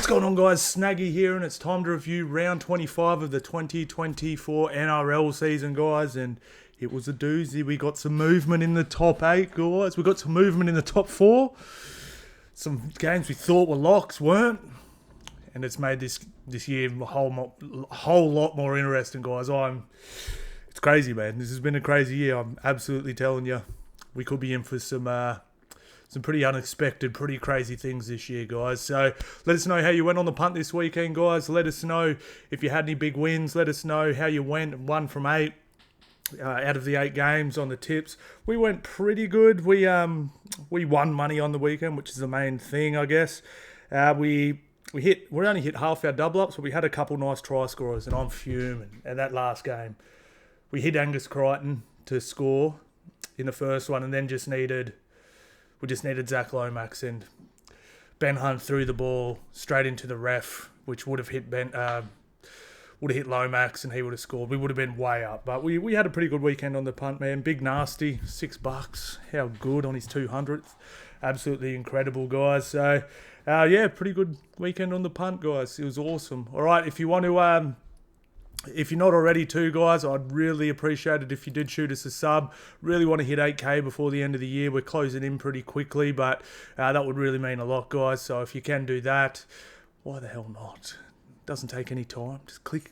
What's going on, guys? Snaggy here, and it's time to review round 25 of the 2024 NRL season, guys. And it was a doozy. We got some movement in the top 8, guys. We got some movement in the top 4. Some games we thought were locks weren't. And it's made this year a whole lot more interesting, guys. It's crazy, man. This has been a crazy year. I'm absolutely telling you. We could be in for some pretty unexpected, pretty crazy things this year, guys. So let us know how you went on the punt this weekend, guys. Let us know if you had any big wins. Let us know how you went 1 from 8 out of the 8 games on the tips. We went pretty good. We won money on the weekend, which is the main thing, I guess. We only hit half our double ups, but we had a couple nice try scorers, and I'm fuming. And that last game, we hit Angus Crichton to score in the first one, and then we just needed Zach Lomax, and Ben Hunt threw the ball straight into the ref, which would have hit Lomax, and he would have scored. We would have been way up, but we had a pretty good weekend on the punt, man. Big Nasty, $6. How good on his 200th. Absolutely incredible, guys. So, pretty good weekend on the punt, guys. It was awesome. All right, if you want to... If you're not already too, guys, I'd really appreciate it if you did shoot us a sub. Really want to hit 8K before the end of the year. We're closing in pretty quickly, but that would really mean a lot, guys. So if you can do that, why the hell not? Doesn't take any time. Just click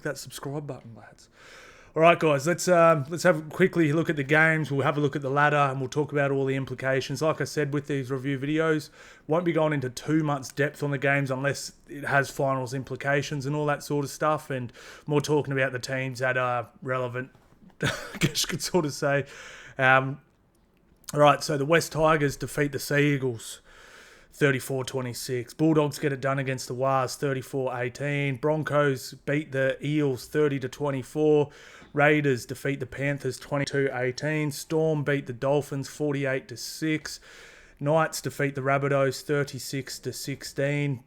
that subscribe button, lads. All right, guys, let's have a quickly look at the games. We'll have a look at the ladder, and we'll talk about all the implications. Like I said, with these review videos, won't be going into too much depth on the games unless it has finals implications and all that sort of stuff, and more talking about the teams that are relevant, I guess you could sort of say. All right, so the West Tigers defeat the Sea Eagles 34-26. Bulldogs get it done against the Wars 34-18. Broncos beat the Eels 30-24. Raiders defeat the Panthers 22-18. Storm beat the Dolphins 48-6. Knights defeat the Rabbitohs 36-16.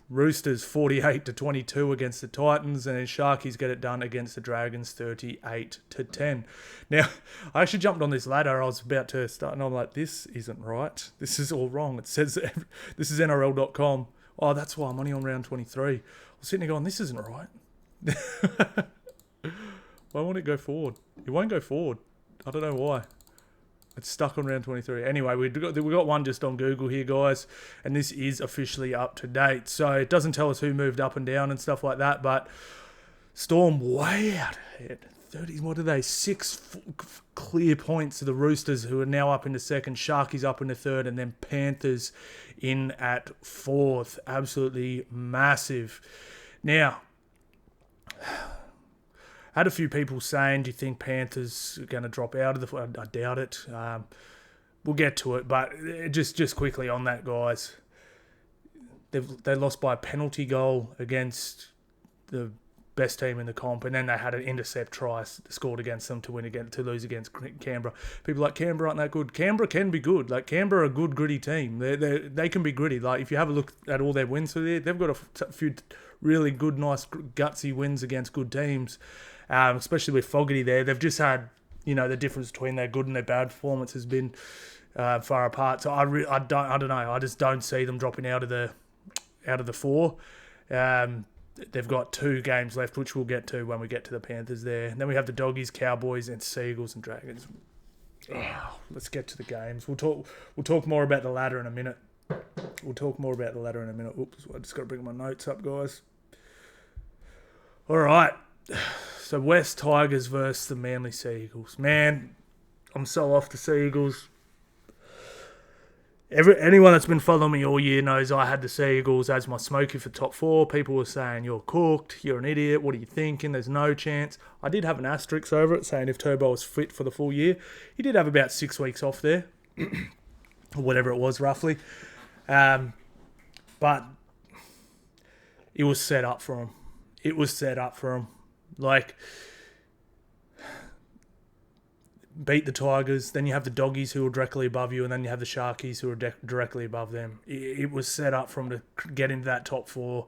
Roosters 48-22 against the Titans, and then Sharkies get it done against the Dragons 38-10. Now, I actually jumped on this ladder. I was about to start, and I'm like, this isn't right. This is all wrong. It says this is NRL.com. Oh, that's why I'm only on round 23. I was sitting there going, this isn't right. Why won't it go forward? It won't go forward. I don't know why. It's stuck on round 23. Anyway, we got one just on Google here, guys, and this is officially up to date. So it doesn't tell us who moved up and down and stuff like that, but Storm way out ahead. 30, what are they? 6 clear points to the Roosters, who are now up into second. Sharkies up into third, and then Panthers in at fourth. Absolutely massive. Now, I had a few people saying, do you think Panthers are going to drop out of the... I doubt it. We'll get to it, but just quickly on that, guys. They lost by a penalty goal against the best team in the comp, and then they had an intercept try scored against them to lose against Canberra. People like, Canberra aren't that good. Canberra can be good. Like, Canberra are a good, gritty team. They can be gritty. Like, if you have a look at all their wins for there, they've got a few really good, nice, gutsy wins against good teams. Especially with Fogarty there. They've just had, the difference between their good and their bad performance has been far apart. So I don't know. I just don't see them dropping out of the 4. They've got 2 games left, which we'll get to when we get to the Panthers there. And then we have the Doggies, Cowboys, and Seagulls and Dragons. Oh, let's get to the games. We'll talk more about the ladder in a minute. Oops, I just got to bring my notes up, guys. All right. So West Tigers versus the Manly Sea Eagles. Man, I'm so off the Sea Eagles. Anyone that's been following me all year knows I had the Sea Eagles as my smoky for top 4. People were saying, you're cooked, you're an idiot, what are you thinking, there's no chance. I did have an asterisk over it saying if Turbo was fit for the full year. He did have about 6 weeks off there, or whatever it was roughly. But it was set up for him. Like, beat the Tigers, then you have the Doggies who are directly above you, and then you have the Sharkies who are directly above them. It was set up for them to get into that top 4,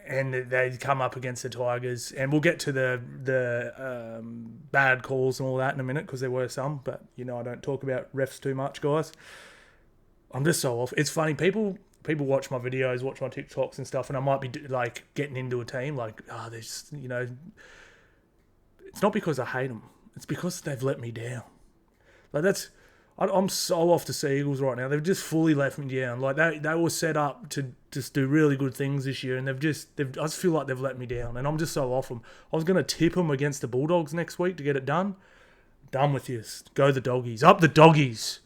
and they come up against the Tigers. And we'll get to the bad calls and all that in a minute, because there were some, but I don't talk about refs too much, guys. I'm just so off. It's funny, people people watch my videos, watch my TikToks and stuff, and I might be like getting into a team, like, there's, you know, it's not because I hate them. It's because they've let me down. Like I'm so off the Seagulls right now. They've just fully let me down. Like they were set up to just do really good things this year, and I just feel like they've let me down, and I'm just so off them. I was going to tip them against the Bulldogs next week to get it done. Done with you. Go the doggies. Up the doggies.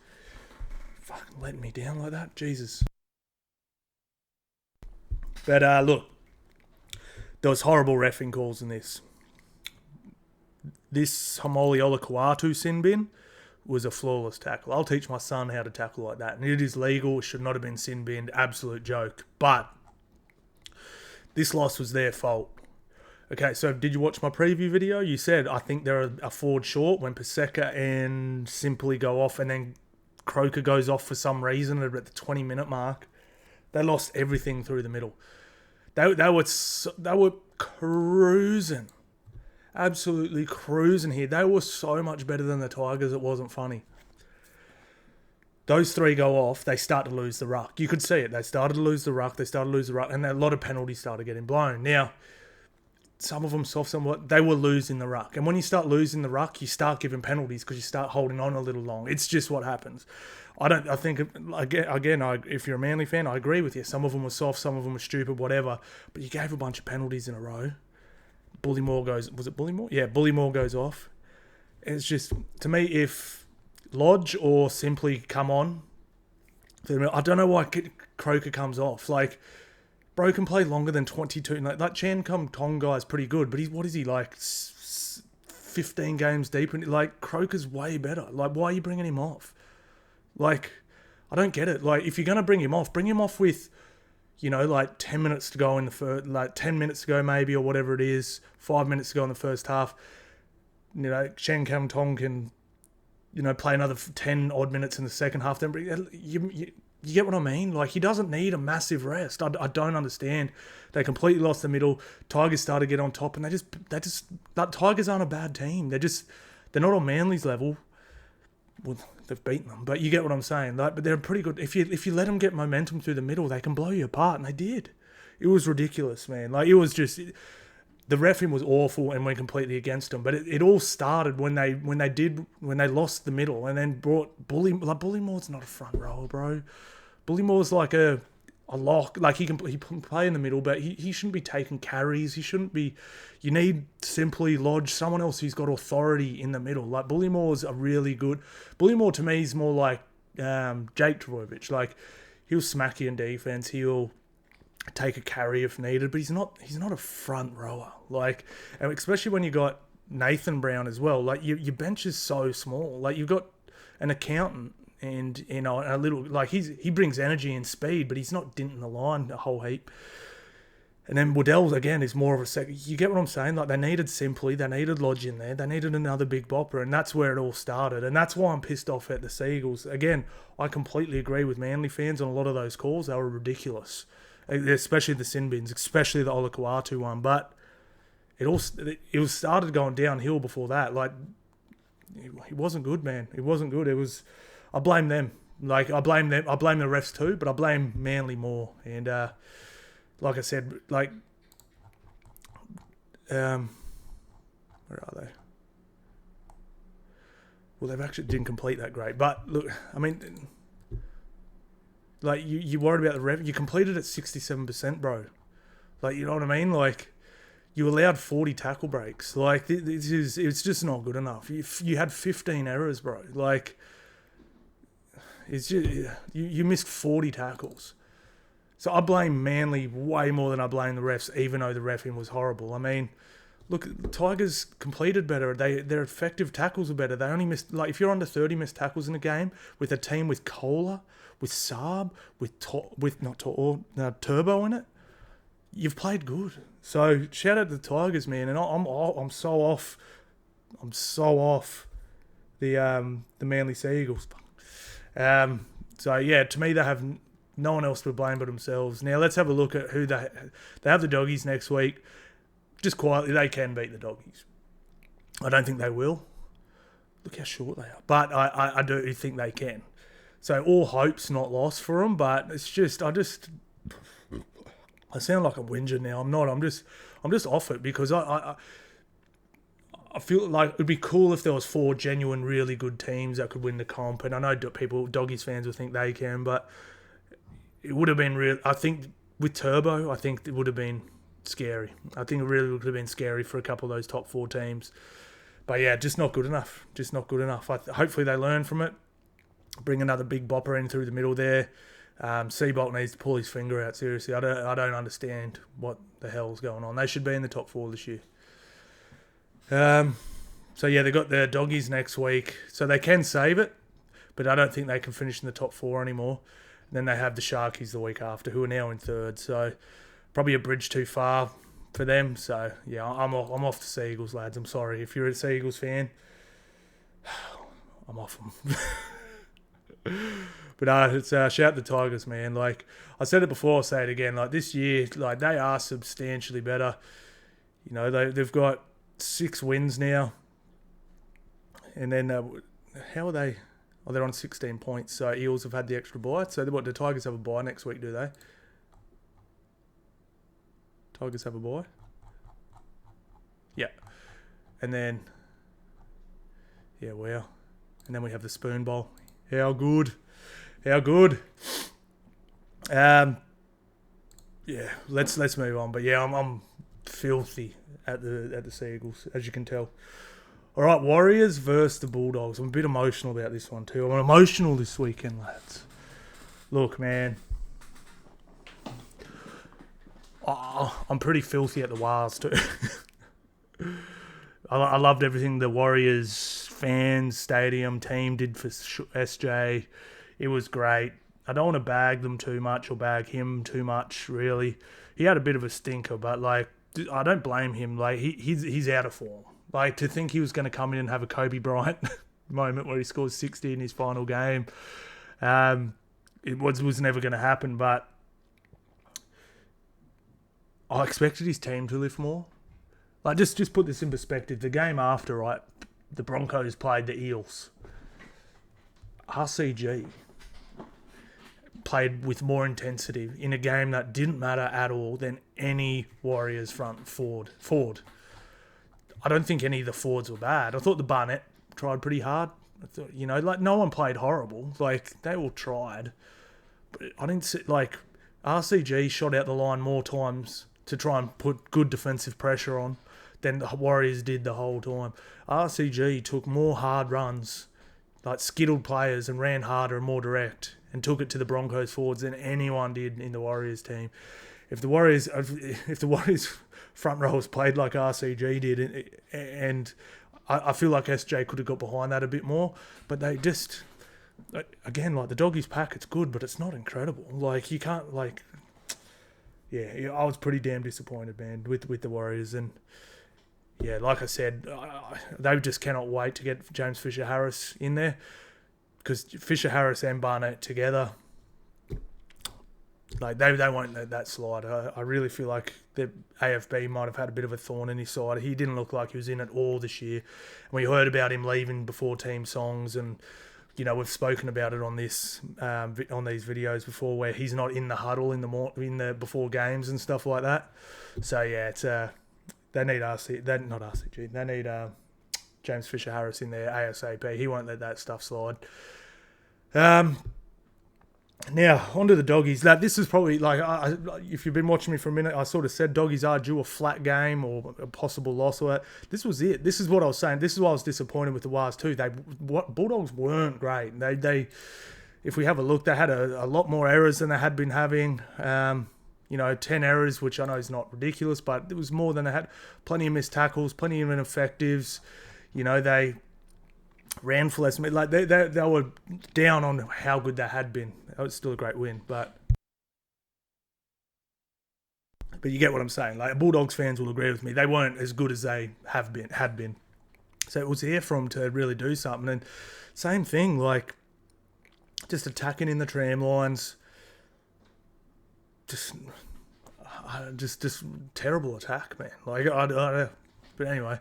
Fucking letting me down like that. Jesus. But look, there was horrible reffing calls in this. This Hamoli Olakuatu sin bin was a flawless tackle. I'll teach my son how to tackle like that. And it is legal. It should not have been sin binned. Absolute joke. But this loss was their fault. Okay, so did you watch my preview video? You said, I think they're a forward short when Paseka and Simply go off, and then Croker goes off for some reason at the 20-minute mark. They lost everything through the middle. They were cruising. Absolutely cruising here. They were so much better than the Tigers, it wasn't funny. Those three go off, they start to lose the ruck. You could see it. They started to lose the ruck, and a lot of penalties started getting blown. Now, some of them soft, somewhat, they were losing the ruck. And when you start losing the ruck, you start giving penalties because you start holding on a little long. It's just what happens. I think, if you're a Manly fan, I agree with you. Some of them were soft, some of them were stupid, whatever. But you gave a bunch of penalties in a row. Bullymore goes... Was it Bullymore? Yeah, Bullymore goes off. It's just, to me, if Lodge or Simply come on, I don't know why Croker comes off. Like, bro can play longer than 22. Like, that Chan Kum Tong guy's pretty good, but what is he, like 15 games deep? And like, Croker's way better. Like, why are you bringing him off? Like, I don't get it. Like, if you're going to bring him off with, you know, like 10 minutes to go in the first, like 10 minutes to go maybe, or whatever it is, 5 minutes to go in the first half. You know, Chen Kam Tong can, you know, play another 10 odd minutes in the second half. Then you get what I mean? Like, he doesn't need a massive rest. I don't understand. They completely lost the middle. Tigers started to get on top, and that Tigers aren't a bad team. They're not on Manly's level. Well, they've beaten them, but you get what I'm saying. Like, but they're pretty good. If you let them get momentum through the middle, they can blow you apart, and they did. It was ridiculous, man. Like, it was just... The reffing was awful and went completely against them. But it all started when they lost the middle and then brought Bullymore's not a front rower, bro. Bullymore's like a lock. Like, he can play in the middle, but he shouldn't be taking carries. He shouldn't be. You need Simply Lodge, someone else who's got authority in the middle. Like, Bullymore's a really good. Bullymore to me is more like Jake Trbojevic. Like, he'll smack you in defense. He'll take a carry if needed, but he's not a front rower. Like, and especially when you got Nathan Brown as well. Like, your bench is so small. Like, you've got an accountant and, you know, a little, like, he brings energy and speed, but he's not dinting the line a whole heap. And then Waddell, again, is more of a second. You get what I'm saying? Like, they needed Simply, they needed Lodge in there, they needed another big bopper, and that's where it all started. And that's why I'm pissed off at the Seagulls. Again, I completely agree with Manly fans on a lot of those calls. They were ridiculous. Especially the sin bins, especially the Olakuatu one. But it started going downhill before that. Like, it wasn't good, man. It wasn't good. I blame them. Like, I blame them. I blame the refs too, but I blame Manly more. And like I said, like, where are they? Well, they've actually didn't complete that great. But look, I mean, like, you worried about the ref. You completed at 67%, bro. Like, you know what I mean? Like, you allowed 40 tackle breaks. Like, it's just not good enough. You had 15 errors, bro. Like, it's just, you missed 40 tackles. So I blame Manly way more than I blame the refs, even though the reffing was horrible. I mean, look, the Tigers completed better. Their effective tackles were better. They only missed, like, if you're under 30 missed tackles in a game with a team with Kohler, with Saab, with Turbo in it, you've played good. So shout out to the Tigers, man. And I'm so off the Manly Seagulls. So yeah, to me, they have no one else to blame but themselves. Now let's have a look at who they have. The Doggies next week. Just quietly, they can beat the Doggies. I don't think they will. Look how short they are, but I do think they can. So all hope's not lost for them, but it's just I sound like a whinger now. I'm not. I'm just off it because I feel like it'd be cool if there was 4 genuine, really good teams that could win the comp. And I know Doggies fans will think they can, but it would have been real. I think with Turbo, I think it would have been scary. I think it really would have been scary for a couple of those top 4 teams. But yeah, just not good enough. Just not good enough. Hopefully they learn from it. Bring another big bopper in through the middle there. Seabolt needs to pull his finger out. Seriously, I don't understand what the hell's going on. They should be in the top 4 this year. So yeah, they got their Doggies next week, so they can save it, but I don't think they can finish in the top 4 anymore. And then they have the Sharkies the week after, who are now in 3rd. So probably a bridge too far for them. So yeah, I'm off the Seagulls, lads. I'm sorry if you're a Seagulls fan. I'm off them. But it's shout the Tigers, man. Like I said it before, I'll say it again. Like this year, like they are substantially better. You know, they've got 6 wins now, and then how are they? Oh, they're on 16 points. So Eels have had the extra bye. So the Tigers have a bye next week, do they? Tigers have a bye. Yeah, and then wow, and then we have the Spoon Bowl. How good? How good? Yeah, let's move on. But yeah, I'm filthy at the Seagulls, as you can tell. All right, Warriors versus the Bulldogs. I'm a bit emotional about this one too. I'm emotional this weekend, lads. Look, man, I'm pretty filthy at the Wars too. I loved everything the Warriors fans, stadium, team did for SJ. It was great. I don't want to bag them too much or bag him too much, really. He had a bit of a stinker, but like I don't blame him. Like he's out of form. Like to think he was going to come in and have a Kobe Bryant moment where he scores 60 in his final game, it was never going to happen. But I expected his team to lift more. Like just put this in perspective. The game after, right, the Broncos played the Eels. RCG played with more intensity in a game that didn't matter at all than any Warriors front forward. I don't think any of the forwards were bad. I thought the Barnett tried pretty hard. I thought, you know, like no one played horrible. Like they all tried. But I didn't see, like RCG shot out the line more times to try and put good defensive pressure on than the Warriors did the whole time. RCG took more hard runs, like skittled players, and ran harder and more direct and took it to the Broncos forwards than anyone did in the Warriors team. If the Warriors front rowers played like RCG did, and I feel like SJ could have got behind that a bit more, but they just, again, like the Doggies pack, it's good, but it's not incredible. Like you can't, like, yeah, I was pretty damn disappointed, man, with the Warriors. And yeah, like I said, they just cannot wait to get James Fisher-Harris in there, because Fisher-Harris and Barnett together, like they won't let that slide. I really feel like the AFB might have had a bit of a thorn in his side. He didn't look like he was in it all this year. And we heard about him leaving before team songs, and you know we've spoken about it on this on these videos before, where he's not in the huddle in the before games and stuff like that. So yeah, it's they need They need James Fisher-Harris in there ASAP. He won't let that stuff slide. Now, onto the Doggies. This is probably, like, if you've been watching me for a minute, I sort of said Doggies are due a flat game or a possible loss or that. This was it. This is what I was saying. This is why I was disappointed with the Wars too. Bulldogs weren't great. They if we have a look, they had a lot more errors than they had been having. 10 errors, which I know is not ridiculous, but it was more than they had. Plenty of missed tackles, plenty of ineffectives. They ran for less. Like they were down on how good they had been. It was still a great win, but you get what I'm saying. Like Bulldogs fans will agree with me. They weren't as good as they had been. So it was here for them to really do something. And same thing, like just attacking in the tram lines. Just terrible attack, man. Like but anyway.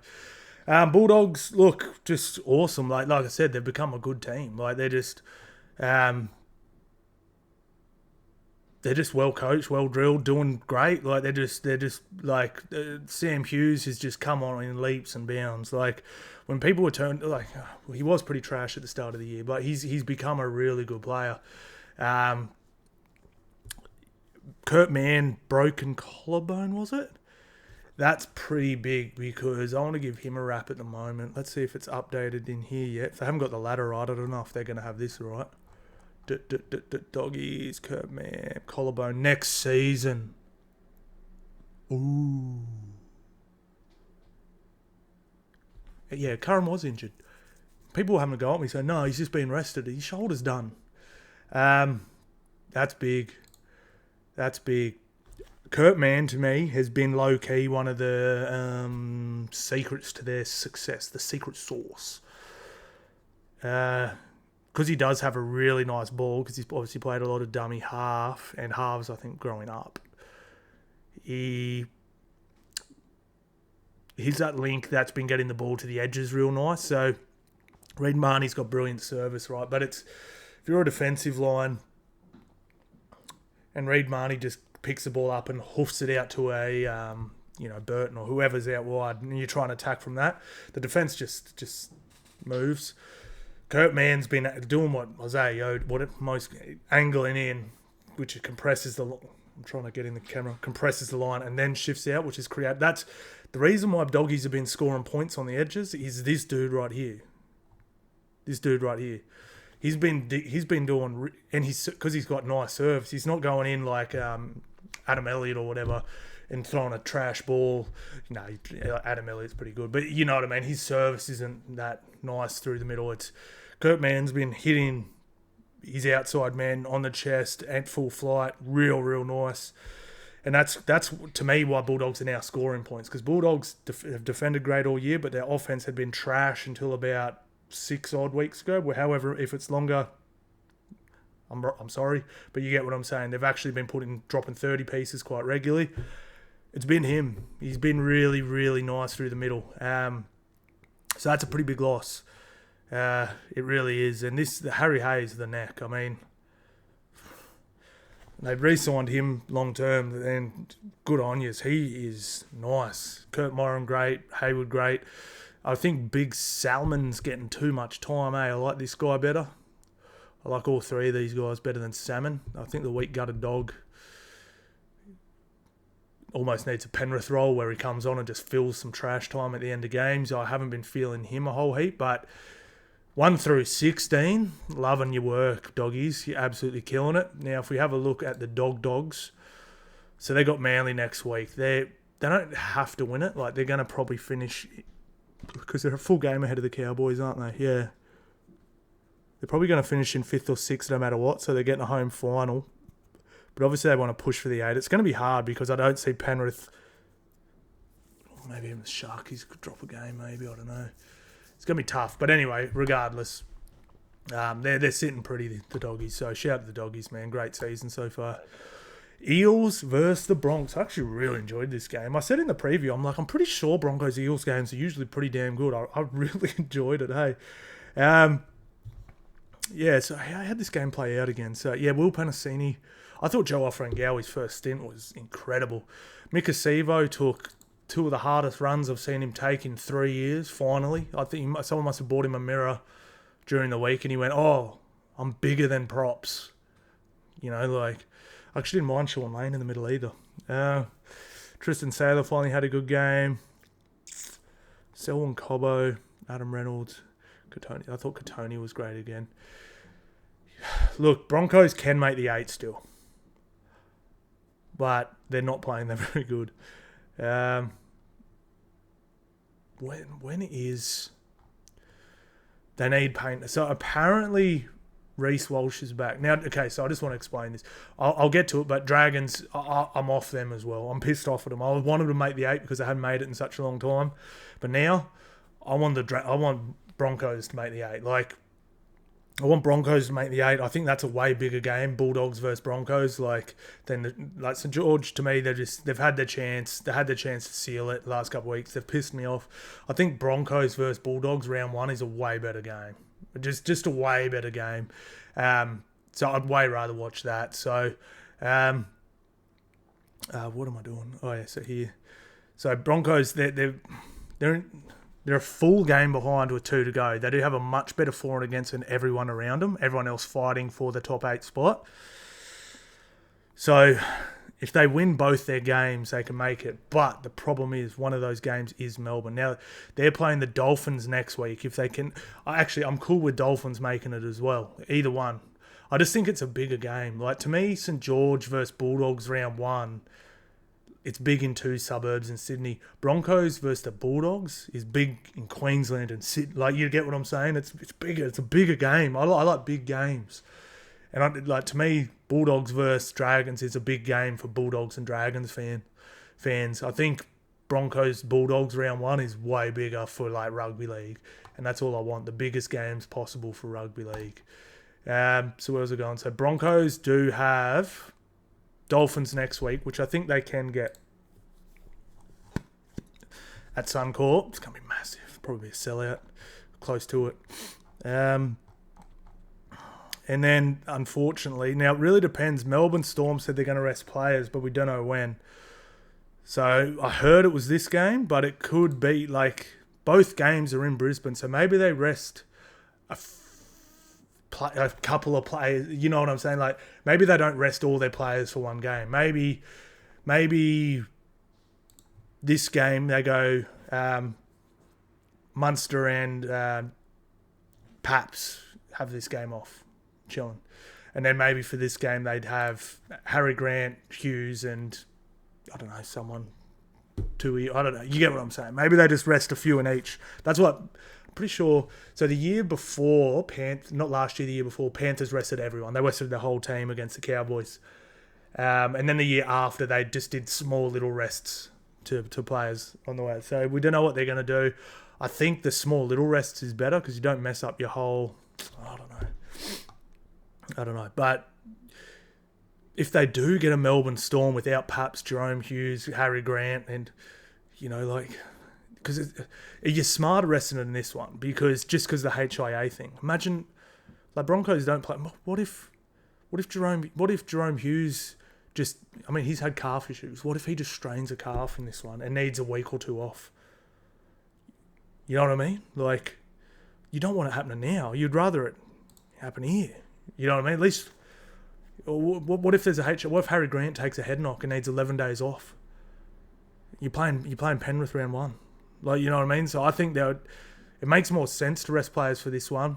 Bulldogs look just awesome. Like I said, they've become a good team. Like they're just They're just well coached, well drilled, doing great. Like they're just like Sam Hughes has just come on in leaps and bounds. Like when people were turned, like he was pretty trash at the start of the year, but he's become a really good player. Kurt Mann, broken collarbone, was it? That's pretty big because I want to give him a rap at the moment. Let's see if it's updated in here yet. If they haven't got the ladder right, I don't know if they're going to have this right. Doggies, Kurt Mann, collarbone next season. Ooh. Yeah, Curran was injured. People were having a go at me saying, no, he's just been rested. His shoulder's done. That's big. That's big. Kurt Mann, to me, has been low-key one of the secrets to their success, the secret sauce. Because he does have a really nice ball, because he's obviously played a lot of dummy half, and halves, I think, growing up. He's that link that's been getting the ball to the edges real nice. So Reid Marnie's got brilliant service, right? But it's if you're a defensive line and Reid Marnie just picks the ball up and hoofs it out to a Burton or whoever's out wide, and you're trying to attack from that, the defense just moves. Kurt Mann's been doing what Isaiah Yod, most angling in, which compresses the. I'm trying to get in the camera. Compresses the line and then shifts out, which is create. That's the reason why doggies have been scoring points on the edges. Is this dude right here? This dude right here. He's been doing, and because he's got nice serves. He's not going in like Adam Elliott or whatever and throwing a trash ball. No, Adam Elliott's pretty good, but you know what I mean. His service isn't that nice through the middle. It's Kurt Mann's been hitting his outside man on the chest at full flight, real nice. And that's to me why Bulldogs are now scoring points, because Bulldogs have defended great all year, but their offense had been trash until about 6 odd weeks ago. However, if it's longer, I'm sorry, but you get what I'm saying. They've actually been dropping 30 pieces quite regularly. It's been him. He's been really nice through the middle. So that's a pretty big loss. It really is. And the Harry Hayes, the neck, I mean, they've re-signed him long term, and good on yous. He is nice. Kurt Moran, great. Hayward, great. I think Big Salmon's getting too much time, I like this guy better. I like all three of these guys better than Salmon. I think the weak-gutted dog almost needs a Penrith role where he comes on and just fills some trash time at the end of games. I haven't been feeling him a whole heap, but 1 through 16, loving your work, doggies. You're absolutely killing it. Now, if we have a look at the Dogs, so they got Manly next week. They don't have to win it. Like, they're going to probably finish, because they're a full game ahead of the Cowboys, aren't they? Yeah. They're probably going to finish in 5th or 6th no matter what, so they're getting a home final. But obviously they want to push for the 8. It's going to be hard because I don't see Penrith, maybe even the Sharkies could drop a game, maybe, I don't know. It's going to be tough. But anyway, regardless, they're sitting pretty, the doggies. So shout out to the doggies, man. Great season so far. Eels versus the Broncos. I actually really enjoyed this game. I said in the preview, I'm pretty sure Broncos-Eels games are usually pretty damn good. I really enjoyed it, hey. Yeah, so I had this game play out again. So, yeah, Will Panasini. I thought Joe Offrangowi's first stint was incredible. Mika Sivo took 2 of the hardest runs I've seen him take in 3 years, finally. I think someone must have bought him a mirror during the week, and he went, oh, I'm bigger than props. You know, like, I actually didn't mind Sean Lane in the middle either. Tristan Saylor finally had a good game. Selwyn Cobbo, Adam Reynolds, Katoni. I thought Katoni was great again. Look, Broncos can make the 8 still, but they're not playing that very good. When is they need paint? So apparently Reece Walsh is back now. Okay, so I just want to explain this. I'll get to it, but Dragons, I'm off them as well. I'm pissed off at them. I wanted to make the 8 because they hadn't made it in such a long time, but now I want Broncos to make the 8. Like, I want Broncos to make the 8. I think that's a way bigger game, Bulldogs versus Broncos. Like St George, to me, they've had their chance. They had their chance to seal it the last couple of weeks. They've pissed me off. I think Broncos versus Bulldogs round 1 is a way better game. Just a way better game. So I'd way rather watch that. So, what am I doing? Oh yeah, so here. So Broncos, they're a full game behind with 2 to go. They do have a much better for and against than everyone around them. Everyone else fighting for the top 8 spot. So if they win both their games, they can make it. But the problem is one of those games is Melbourne. Now, they're playing the Dolphins next week. If they can... I'm cool with Dolphins making it as well. Either one. I just think it's a bigger game. Like, to me, St. George versus Bulldogs round 1, it's big in 2 suburbs in Sydney. Broncos versus the Bulldogs is big in Queensland and Sydney. Like, you get what I'm saying? It's bigger. It's a bigger game. I like big games. And to me, Bulldogs versus Dragons is a big game for Bulldogs and Dragons fans. I think Broncos Bulldogs round 1 is way bigger for like rugby league, and that's all I want. The biggest games possible for rugby league. So where's it going? So Broncos do have Dolphins next week, which I think they can get at Suncorp. It's gonna be massive. Probably a sellout, close to it. And then, unfortunately, now it really depends. Melbourne Storm said they're going to rest players, but we don't know when. So I heard it was this game, but it could be like both games are in Brisbane. So maybe they rest a couple of players. You know what I'm saying? Like maybe they don't rest all their players for one game. Maybe this game they go Munster and Paps have this game off. Chilling. And then maybe for this game they'd have Harry Grant, Hughes, and I don't know, someone Tui. I don't know. You get what I'm saying. Maybe they just rest a few in each. That's what I'm pretty sure. So the year before, not last year, the year before, Panthers rested everyone. They rested the whole team against the Cowboys. And then the year after, they just did small little rests to players on the way. So we don't know what they're going to do. I think the small little rests is better because you don't mess up your whole... I don't know. But if they do get a Melbourne Storm without Paps, Jerome Hughes, Harry Grant, and, you know, like... Because you're smarter resting in this one because the HIA thing. Imagine, like, Broncos don't play... What if Jerome Hughes just... I mean, he's had calf issues. What if he just strains a calf in this one and needs a week or 2 off? You know what I mean? Like, you don't want it happening now. You'd rather it happen here. You know what I mean? At least, what if there's a HIA? What if Harry Grant takes a head knock and needs 11 days off? You're playing Penrith round 1. Like, you know what I mean? So I think it makes more sense to rest players for this one.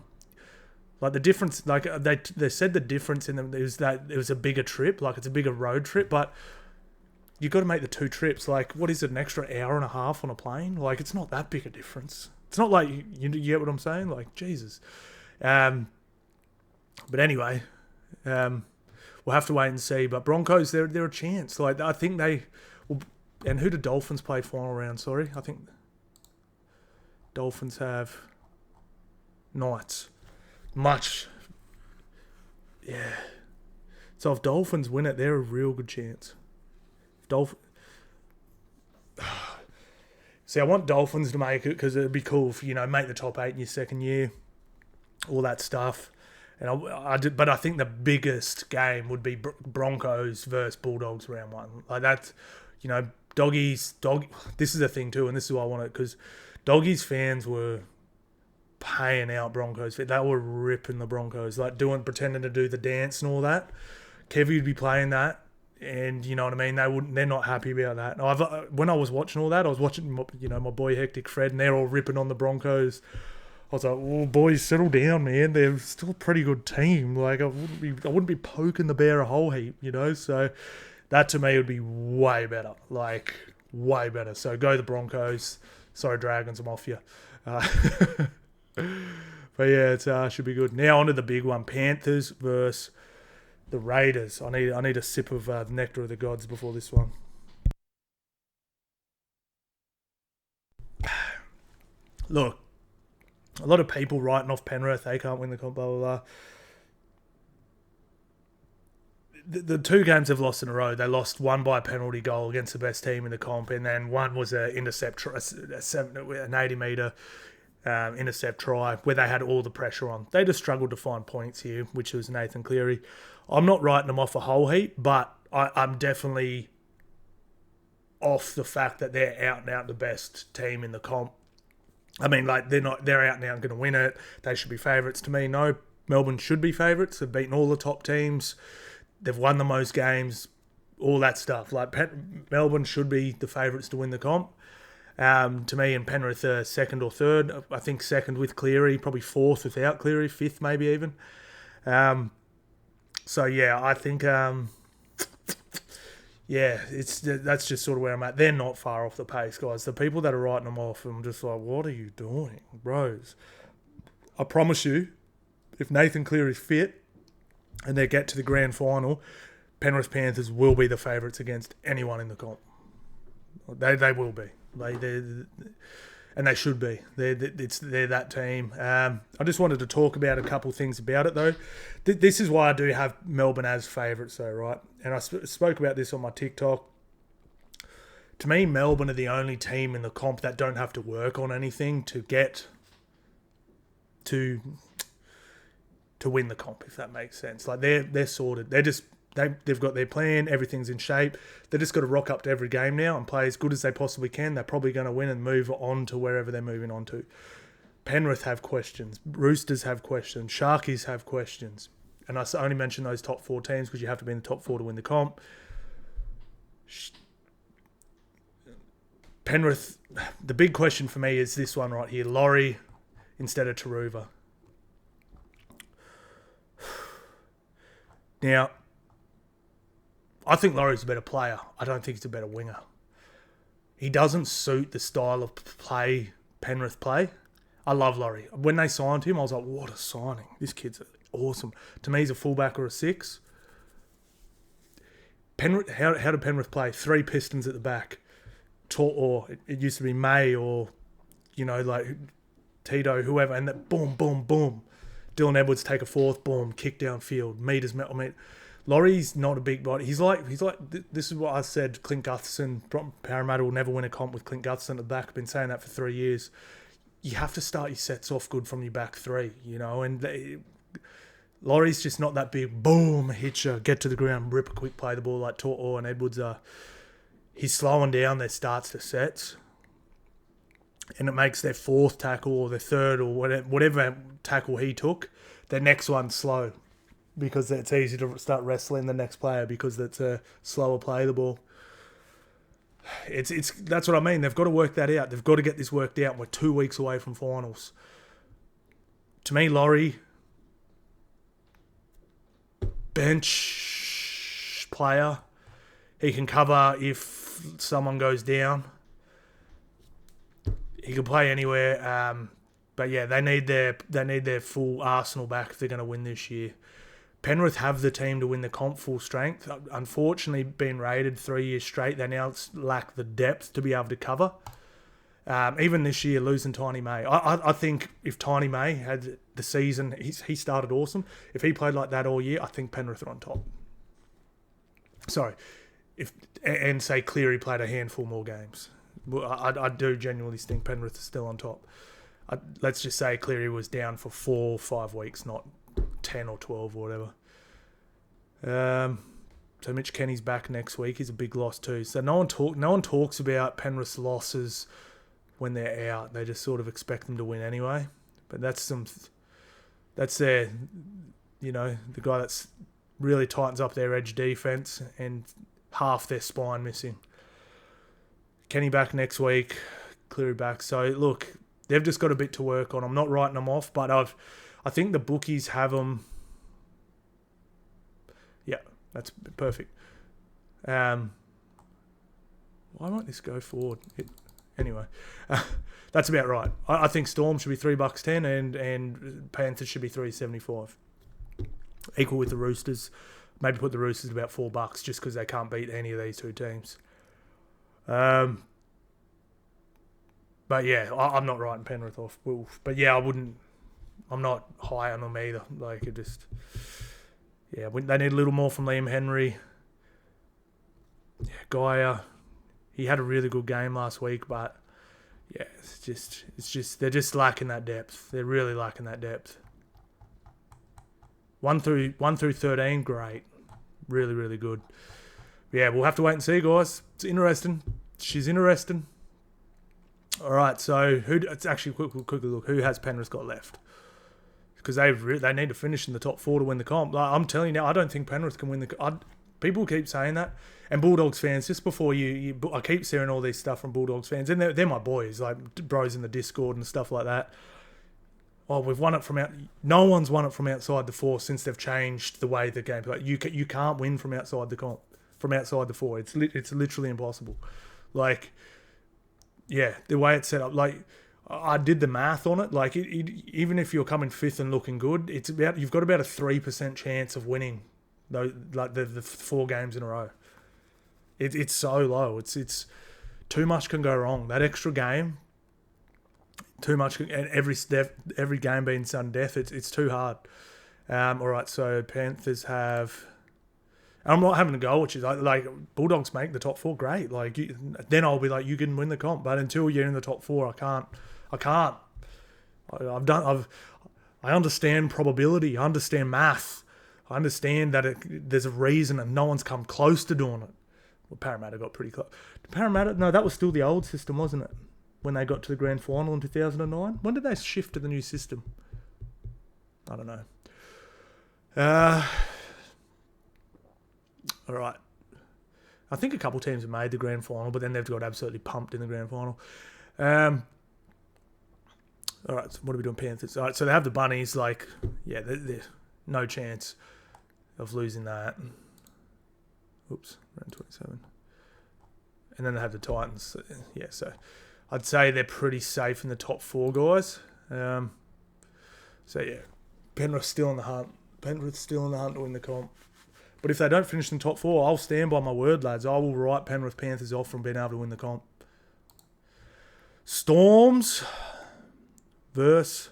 Like the difference, like they said the difference in them is that it was a bigger trip, like it's a bigger road trip, but you've got to make the 2 trips. Like, what is it, an extra hour and a half on a plane? Like, it's not that big a difference. It's not like, you get what I'm saying? Like, Jesus. But anyway, we'll have to wait and see. But Broncos, they're a chance. Like, I think they will. And who do Dolphins play final round? Sorry, I think Dolphins have Knights. Yeah. So if Dolphins win it, they're a real good chance. See, I want Dolphins to make it because it'd be cool if, make the top 8 in your second year, all that stuff. But I think the biggest game would be Broncos versus Bulldogs round 1. Like that's, Doggies. This is a thing too, and this is why I want it, because Doggies fans were paying out Broncos. They were ripping the Broncos, like pretending to do the dance and all that. Kevy would be playing that, and you know what I mean. They're not happy about that. When I was watching all that, I was watching my boy Hectic Fred, and they're all ripping on the Broncos. I was like, "Oh, boys, settle down, man. They're still a pretty good team. Like, I wouldn't be poking the bear a whole heap, So that to me would be way better. Like, way better. So go the Broncos. Sorry, Dragons, I'm off you. But yeah, it should be good. Now on to the big one: Panthers versus the Raiders. I need a sip of the nectar of the gods before this one. Look. A lot of people writing off Penrith. They can't win the comp, blah, blah, blah. The 2 games they've lost in a row, they lost one by a penalty goal against the best team in the comp, and then one was an intercept, an 80-metre intercept try where they had all the pressure on. They just struggled to find points here, which was Nathan Cleary. I'm not writing them off a whole heap, but I'm definitely off the fact that they're out and out the best team in the comp. I mean, like, they're out and out going to win it. They should be favourites. To me, no. Melbourne should be favourites. They've beaten all the top teams. They've won the most games. All that stuff. Like, Melbourne should be the favourites to win the comp. To me, and Penrith are second or third. I think second with Cleary, probably fourth without Cleary, fifth maybe even. So yeah, I think that's just sort of where I'm at. They're not far off the pace, guys. The people that are writing them off, I'm just like, what are you doing, bros? I promise you, if Nathan Cleary's fit and they get to the grand final, Penrith Panthers will be the favourites against anyone in the comp. They will be. And they should be. They're that team. I just wanted to talk about a couple things about it, though. This is why I do have Melbourne as favourites, though, right? And I spoke about this on my TikTok. To me, Melbourne are the only team in the comp that don't have to work on anything to get to win the comp, if that makes sense. Like, they're sorted. They've got their plan. Everything's in shape. They've just got to rock up to every game now and play as good as they possibly can. They're probably going to win and move on to wherever they're moving on to. Penrith have questions. Roosters have questions. Sharkies have questions. And I only mention those top four teams because you have to be in the top four to win the comp. Penrith, the big question for me is this one right here. Laurie instead of Taruva. Now, I think Laurie's a better player. I don't think he's a better winger. He doesn't suit the style of play Penrith play. I love Laurie. When they signed him, I was like, what a signing. This kid's awesome. To me, he's a fullback or a six. Penrith, how did Penrith play? 3 Pistons at the back. Or it used to be May or, like Tito, whoever. And that boom, boom, boom. Dylan Edwards take a fourth, boom, kick downfield, meters. I mean, Laurie's not a big body. He's like. This is what I said. Clint Gutherson, Parramatta will never win a comp with Clint Gutherson at the back. I've been saying that for 3 years. You have to start your sets off good from your back three, And Laurie's just not that big. Boom, hit you, get to the ground, rip a quick play the ball like Tortor and Edwards are. He's slowing down their starts to sets. And it makes their fourth tackle or their third or whatever tackle he took, their next one slow. Because it's easy to start wrestling the next player because it's a slower play the ball. That's what I mean. They've got to work that out. They've got to get this worked out. We're 2 weeks away from finals. To me, Laurie, bench player. He can cover if someone goes down. He can play anywhere. But yeah, they need their full arsenal back if they're going to win this year. Penrith have the team to win the comp full strength. Unfortunately, been rated 3 years straight. They now lack the depth to be able to cover. Even this year, losing Tiny May. I think if Tiny May had the season, he started awesome. If he played like that all year, I think Penrith are on top. Sorry. And say Cleary played a handful more games. I do genuinely think Penrith is still on top. Let's just say Cleary was down for 4 or 5 weeks, not 10 or 12 or whatever. So Mitch Kenny's back next week. He's a big loss too. So no one talks about Penrith's losses when they're out. They just sort of expect them to win anyway. But that's their, the guy that's really tightens up their edge defense and half their spine missing. Kenny back next week. Cleary back. So look, they've just got a bit to work on. I'm not writing them off, but I think the bookies have them. Yeah, that's perfect. Why won't this go forward? Anyway, that's about right. I think Storm should be $3.10 and Panthers should be $3.75. Equal with the Roosters. Maybe put the Roosters at about $4 just because they can't beat any of these two teams. But yeah, I'm not writing Penrith off. But yeah, I'm not high on them either. Like, they need a little more from Liam Henry. Yeah, Gaia, he had a really good game last week, but Yeah, it's just they're just lacking that depth. They're really lacking that depth. 1 through 13, great, really really good. Yeah, we'll have to wait and see, guys. It's interesting. She's interesting. All right, so it's actually quickly look who has Penrith got left, because they need to finish in the top 4 to win the comp. Like, I'm telling you now, I don't think Penrith can win the. People keep saying that, and Bulldogs fans, just before I keep hearing all this stuff from Bulldogs fans, and they're my boys, like bros in the Discord and stuff like that. Oh, we've won it from out. No one's won it from outside the 4 since they've changed the way the game. Like you can't win from outside the comp, from outside the 4. It's literally impossible. Like, yeah, the way it's set up. Like, I did the math on it. Like, even if you're coming 5th and looking good, you've got about a 3% chance of winning. Though, like the 4 games in a row. It's so low. It's too much can go wrong. That extra game. Too much, and every game being sudden death. It's too hard. All right, so Panthers have. I'm not having a go, which is like Bulldogs make the top 4, great. Like then I'll be like, you can win the comp, but until you're in the top 4, I can't. I understand probability. I understand math. I understand that there's a reason, and no one's come close to doing it. Well, Parramatta got pretty close. No, that was still the old system, wasn't it? When they got to the grand final in 2009? When did they shift to the new system? I don't know. All right. I think a couple teams have made the grand final, but then they've got absolutely pumped in the grand final. All right, so what are we doing, Panthers? All right, so they have the Bunnies. Like, yeah, they're no chance of losing that. Oops, round 27. And then they have the Titans. Yeah, so I'd say they're pretty safe in the top 4, guys. So, yeah, Penrith's still in the hunt. To win the comp. But if they don't finish in the top 4, I'll stand by my word, lads. I will write Penrith Panthers off from being able to win the comp. Storms versus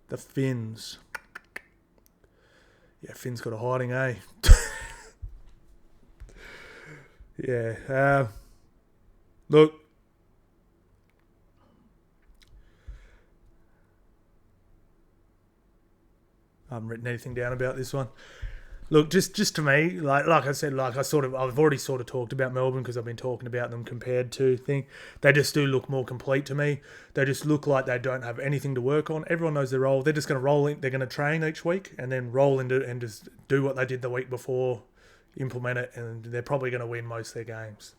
the Finns. Yeah, Finn's got a hiding, eh? Yeah. Look. I haven't written anything down about this one. Look, just to me, like I said, I've already sort of talked about Melbourne because I've been talking about them compared to thing. They just do look more complete to me. They just look like they don't have anything to work on. Everyone knows their role. They're just going to roll in. They're going to train each week and then roll into and just do what they did the week before, implement it, and they're probably going to win most of their games.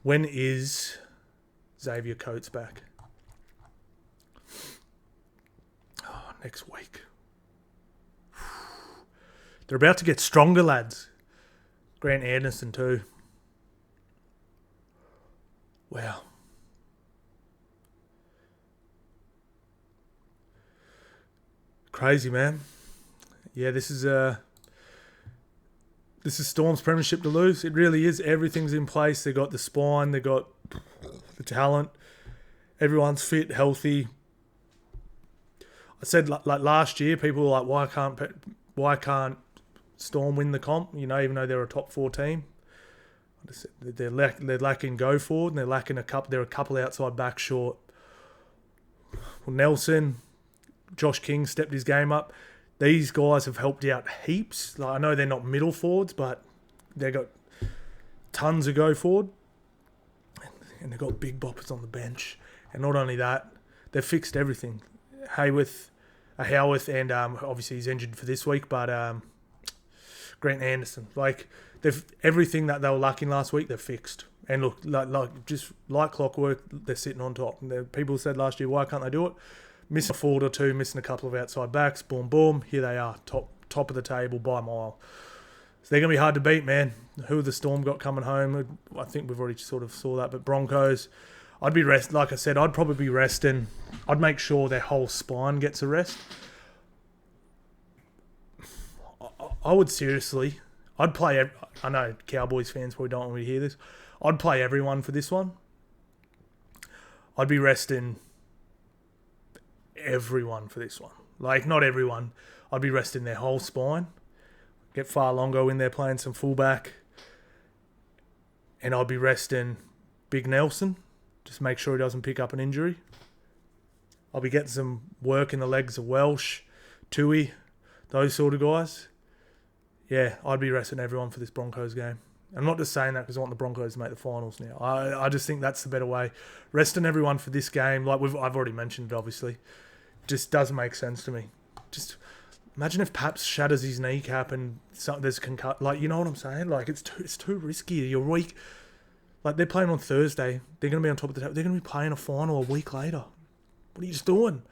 When is Xavier Coates back? Oh, next week. They're about to get stronger, lads. Grant Anderson too. Wow. Crazy, man. Yeah, this is Storm's premiership to lose. It really is. Everything's in place. They got the spine. They got the talent. Everyone's fit, healthy. I said like last year, people were like, why can't Storm win the comp? You know, even though they're a top 4 team, they're lacking go forward, and they're lacking They're a couple outside back short. Well, Nelson, Josh King stepped his game up. These guys have helped out heaps. Like, I know they're not middle forwards, but they've got tons of go forward, and they've got big boppers on the bench. And not only that, they've fixed everything. Howarth, and obviously he's injured for this week, but Grant Anderson, like everything that they were lacking last week, they've fixed. And look, just like clockwork, they're sitting on top. And people said last year, why can't they do it? Missing a forward or two, missing a couple of outside backs, boom, boom. Here they are, top of the table by a mile. So they're going to be hard to beat, man. Who have the Storm got coming home? I think we've already sort of saw that. But Broncos, I'd be like I said, I'd probably be resting. I'd make sure their whole spine gets a rest. I would seriously, I'd play, I know Cowboys fans probably don't want me to hear this. I'd play everyone for this one. I'd be resting everyone for this one. Like, not everyone. I'd be resting their whole spine. Get Far Longo in there playing some fullback. And I'd be resting Big Nelson. Just make sure he doesn't pick up an injury. I'll be getting some work in the legs of Welsh, Tui, those sort of guys. Yeah, I'd be resting everyone for this Broncos game. I'm not just saying that because I want the Broncos to make the finals now. I just think that's the better way. Resting everyone for this game, like I've already mentioned it, obviously, just doesn't make sense to me. Just imagine if Paps shatters his kneecap and there's concuss. Like, you know what I'm saying? Like, it's too risky. You're weak. Like, they're playing on Thursday. They're going to be on top of the table. They're going to be playing a final a week later. What are you just doing?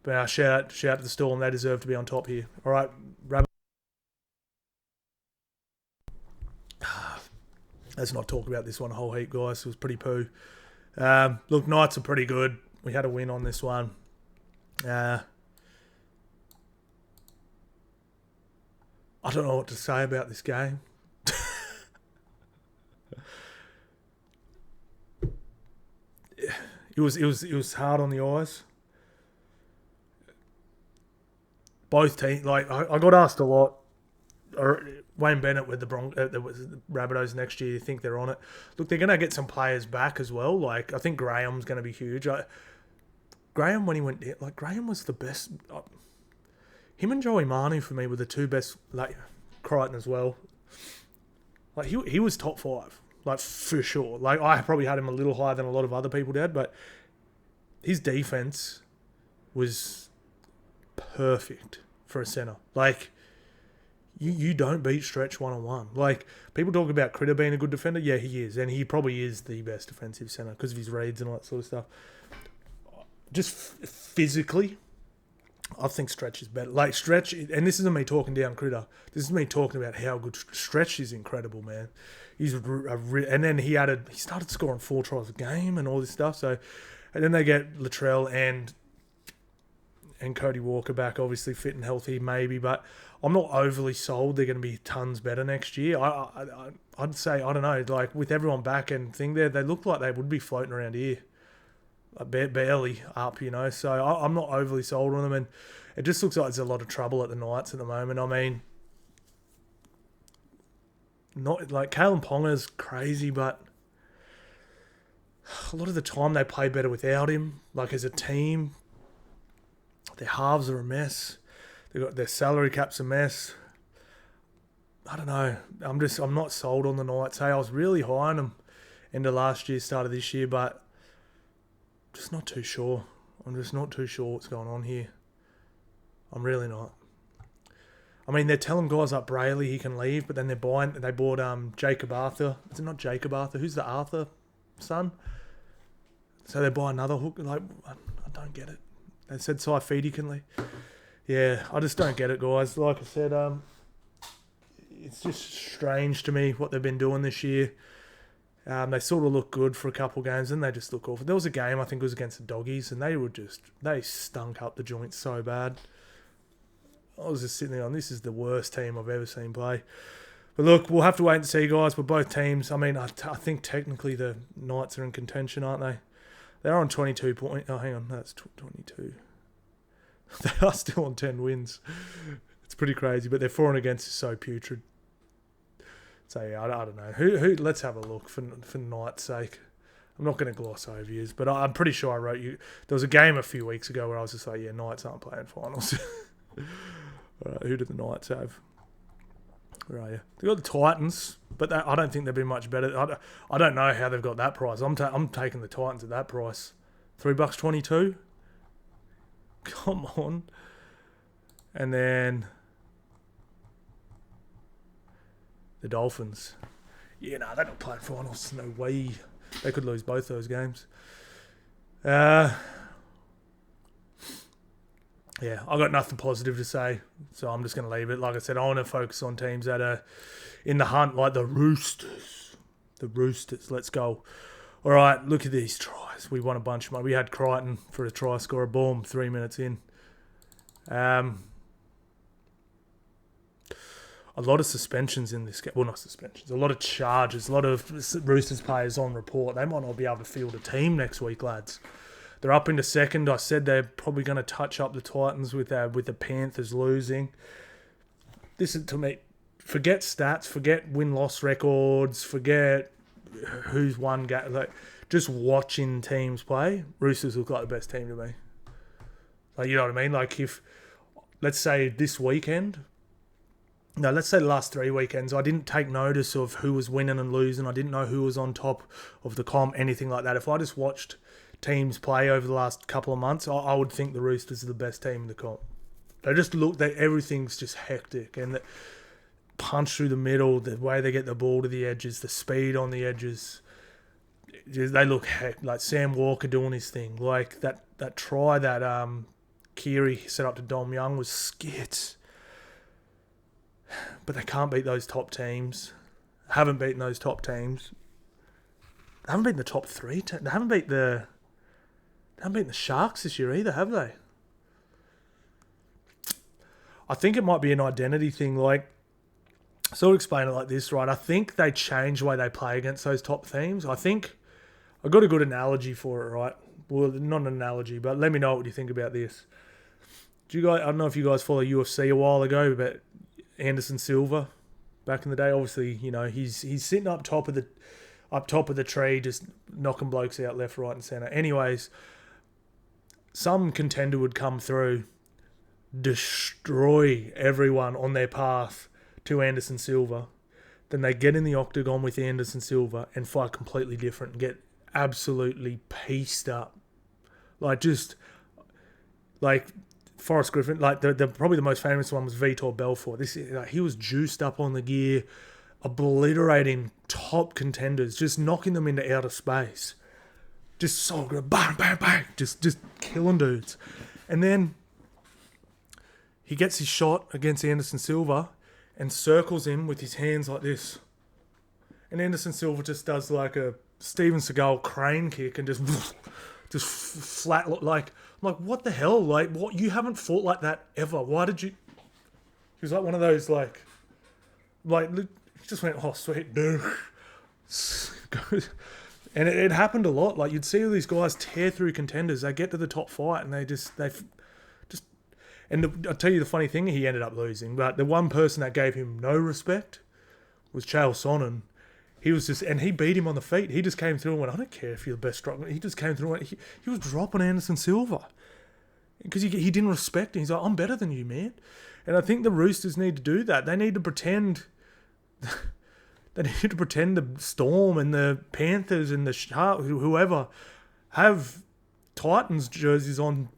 But shout out to the Storm. They deserve to be on top here. All right, let's not talk about this one a whole heap, guys. It was pretty poo. Look, Knights are pretty good. We had a win on this one. I don't know what to say about this game. It was hard on the eyes. Both teams, like I got asked a lot. Wayne Bennett with the Rabbitohs next year. You think they're on it? Look, they're going to get some players back as well. Like, I think Graham's going to be huge. Graham, when he went, like, Graham was the best. Him and Joey Manu for me were the two best. Like, Crichton as well. Like, he was top 5, like, for sure. Like, I probably had him a little higher than a lot of other people did, but his defense was perfect for a center. Like, you don't beat Stretch one-on-one. Like, people talk about Critter being a good defender. Yeah, he is. And he probably is the best defensive centre because of his reads and all that sort of stuff. Just physically, I think Stretch is better. Like, Stretch, and this isn't me talking down Critter. This is me talking about how good Stretch is. Incredible, man. He's and then he started scoring 4 tries a game and all this stuff. So, and then they get Latrell and Cody Walker back, obviously fit and healthy, maybe, but I'm not overly sold they're going to be tons better next year. I'd say, I don't know, like with everyone back and thing there, they look like they would be floating around here, like barely up, you know. So I'm not overly sold on them, and it just looks like there's a lot of trouble at the Knights at the moment. I mean, not like Kalen Ponga's crazy, but a lot of the time they play better without him. Like as a team, their halves are a mess. They got their salary cap's a mess. I don't know. I'm not sold on the Knights. Hey, I was really high on them end of last year, start of this year, but just not too sure. I'm just not too sure what's going on here. I'm really not. I mean, they're telling guys like Brayley he can leave, but then they bought Jacob Arthur. Is it not Jacob Arthur? Who's the Arthur son? So they buy another hook. Like, I don't get it. They said Saifidi can leave. Yeah, I just don't get it, guys. Like I said, it's just strange to me what they've been doing this year. They sort of look good for a couple games, and they just look awful. There was a game, I think it was against the Doggies, and they stunk up the joints so bad. I was just sitting there on, this is the worst team I've ever seen play. But look, we'll have to wait and see, guys. But both teams, I mean, I think technically the Knights are in contention, aren't they? They're on 22 points. Oh, hang on, that's 22. They are still on 10 wins. It's pretty crazy, but their for and against is so putrid. So yeah, I don't know. Who? Let's have a look for Knight's sake. I'm not going to gloss over yous, but I'm pretty sure I wrote you. There was a game a few weeks ago where I was just like, yeah, Knights aren't playing finals. All right, who did the Knights have? Where are you? They got the Titans, but I don't think they've been much better. I don't know how they've got that price. I'm taking the Titans at that price. $3.22. Come on. And then the Dolphins. Yeah, no, they're not playing finals. No way. They could lose both those games. Yeah, I got nothing positive to say, so I'm just going to leave it. Like I said, I want to focus on teams that are in the hunt, like the Roosters. The Roosters, let's go. All right, look at these tries. We won a bunch of money. We had Crichton for a try scorer. Boom, 3 minutes in. A lot of suspensions in this game. Well, not suspensions. A lot of charges. A lot of Roosters players on report. They might not be able to field a team next week, lads. They're up into second. I said they're probably going to touch up the Titans with the Panthers losing. This is, to me, forget stats, forget win-loss records, forget who's one game. Like, just watching teams play, Roosters look like the best team to me. Like, you know what I mean? Like, if, let's say this weekend, no, let's say the last 3 weekends, I didn't take notice of who was winning and losing. I didn't know who was on top of the comp, anything like that. If I just watched teams play over the last couple of months, I would think the Roosters are the best team in the comp. They just look, everything's just hectic. And the punch through the middle, the way they get the ball to the edges, the speed on the edges, they look like Sam Walker doing his thing. Like that try that Keary set up to Dom Young was skits. But they can't beat those top teams. Haven't beaten those top teams. They haven't beaten the top 3. They haven't beaten the Sharks this year either, have they? I think it might be an identity thing. Like, so I'll explain it like this, right? I think they change the way they play against those top teams. I think I got a good analogy for it, right? Well, not an analogy, but let me know what you think about this. Do you guys? I don't know if you guys follow UFC a while ago, but Anderson Silva, back in the day, obviously, you know, he's sitting up top of the tree, just knocking blokes out left, right, and centre. Anyways, some contender would come through, destroy everyone on their path to Anderson Silva. Then they get in the octagon with Anderson Silva and fight completely different and get absolutely pieced up. Like Forrest Griffin, like the probably the most famous one was Vitor Belfort. He was juiced up on the gear, obliterating top contenders, just knocking them into outer space. Just so good, bang, bang, bang, just killing dudes. And then he gets his shot against Anderson Silva and circles him with his hands like this. And Anderson Silva just does like a Steven Seagal crane kick and just flat, like, I'm like, what the hell? Like, what? You haven't fought like that ever. Why did you? He was like one of those, like he just went, oh, sweet, dude. And it happened a lot. Like, you'd see all these guys tear through contenders. They get to the top fight and they just. And I'll tell you the funny thing, he ended up losing. But the one person that gave him no respect was Chael Sonnen. He was just, and he beat him on the feet. He just came through and went, I don't care if you're the best striker. He just came through and went, he was dropping Anderson Silva. Because he didn't respect him. He's like, I'm better than you, man. And I think the Roosters need to do that. They need to pretend, the Storm and the Panthers and the Sharks, whoever, have Titans jerseys on,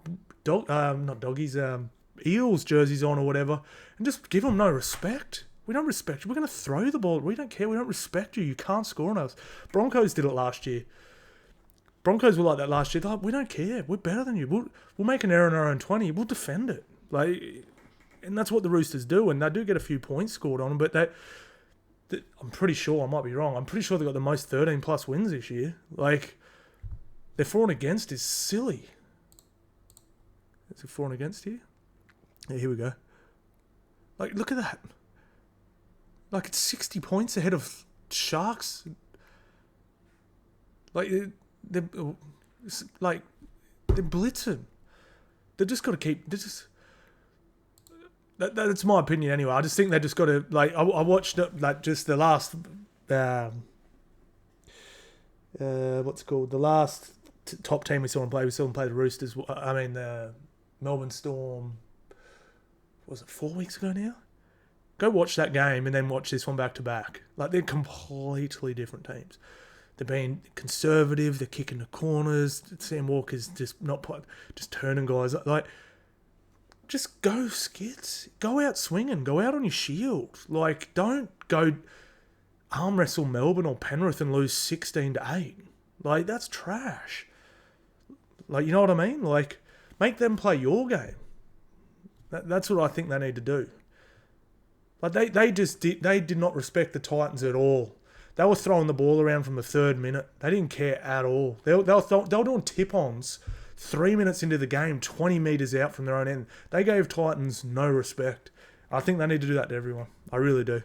Eels jerseys on or whatever, and just give them no respect. We don't respect you. We're going to throw the ball. We don't care. We don't respect you. You can't score on us. Broncos did it last year. Broncos were like that last year. They're like, we don't care. We're better than you. We'll make an error in our own 20. We'll defend it. Like, and that's what the Roosters do. And they do get a few points scored on them. But I'm pretty sure, I might be wrong, I'm pretty sure they got the most 13-plus wins this year. Like, their for and against is silly. Is it for and against here? Yeah, here we go. Like, look at that. Like, it's 60 points ahead of Sharks. Like, they're blitzing. They just got to keep. That's my opinion anyway. I just think they just got to, like. I watched just the last. What's it called? The last top team we saw them play. We saw them play the Roosters. I mean the Melbourne Storm. Was it 4 weeks ago now? Go watch that game and then watch this one back to back. Like, they're completely different teams. They're being conservative. They're kicking the corners. Sam Walker's just just turning guys. Like, just go skits. Go out swinging. Go out on your shield. Like, don't go arm wrestle Melbourne or Penrith and lose 16-8. Like, that's trash. Like, you know what I mean? Like, make them play your game. That's what I think they need to do. Like, they did not respect the Titans at all. They were throwing the ball around from the third minute. They didn't care at all. They were doing tip-ons 3 minutes into the game, 20 metres out from their own end. They gave Titans no respect. I think they need to do that to everyone. I really do.